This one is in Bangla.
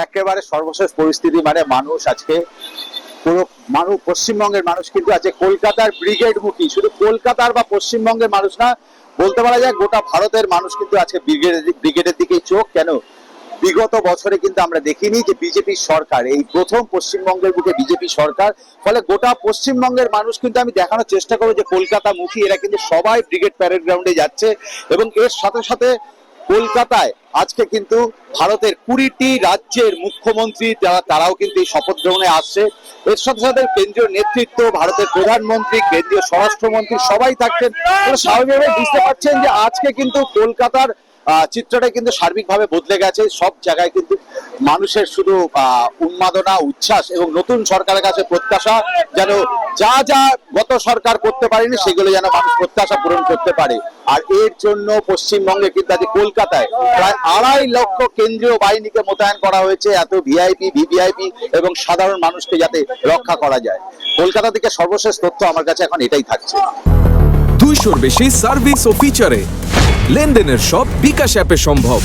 একেবারে সর্বশেষ পরিস্থিতি, মানে মানুষ আজকে পুরো পশ্চিমবঙ্গের মানুষ কিন্তু আজকে কলকাতার ব্রিগেড মুখী। শুধু কলকাতার বা পশ্চিমবঙ্গের মানুষ না, বলতে পারা যায় গোটা ভারতের মানুষ কিন্তু আজকে ব্রিগেডের দিকেই চোখ। কেন? বিগত বছরে কিন্তু আমরা দেখিনি যে বিজেপি সরকার, এই প্রথম পশ্চিমবঙ্গের বুকে বিজেপি সরকার। ফলে গোটা পশ্চিমবঙ্গের মানুষ কিন্তু, আমি দেখানোর চেষ্টা করবো যে কলকাতা মুখী, এরা কিন্তু সবাই ব্রিগেড প্যারেড গ্রাউন্ডে যাচ্ছে। এবং এর সাথে সাথে কলকাতায় আজকে কিন্তু ভারতের 20টি রাজ্যের মুখ্যমন্ত্রী তারাও কিন্তু এই শপথ গ্রহণে আসছে। এর সাথে সাথে কেন্দ্রীয় নেতৃত্ব, ভারতের প্রধানমন্ত্রী, কেন্দ্রীয় স্বরাষ্ট্রমন্ত্রী সবাই থাকছেন। স্বাভাবিকভাবে বুঝতে পারছেন যে আজকে কিন্তু কলকাতার চিত্রটা কিন্তু সার্বিকভাবে বদলে গেছে। সব জায়গায় কিন্তু মানুষের শুধু উন্মাদনা, উচ্ছ্বাস এবং নতুন সরকারের কাছে প্রত্যাশা, যেন যা যা গত সরকার করতে পারেনি সেগুলো যেন মানুষ প্রত্যাশা পূরণ করতে পারে। আর এর জন্য পশ্চিমবঙ্গে কিন্তু আজ কলকাতায় প্রায় 2.5 লক্ষ কেন্দ্রীয় বাহিনীকে মোতায়েন করা হয়েছে, এত ভিআইপি, ভিভিআইপি এবং সাধারণ মানুষকে যাতে রক্ষা করা যায়। কলকাতা থেকে সর্বশেষ তথ্য আমার কাছে এখন এটাই থাকছে। 200-র বেশি সার্ভিস ও ফিচারে লেনদেনের সব বিকাশ অ্যাপে সম্ভব।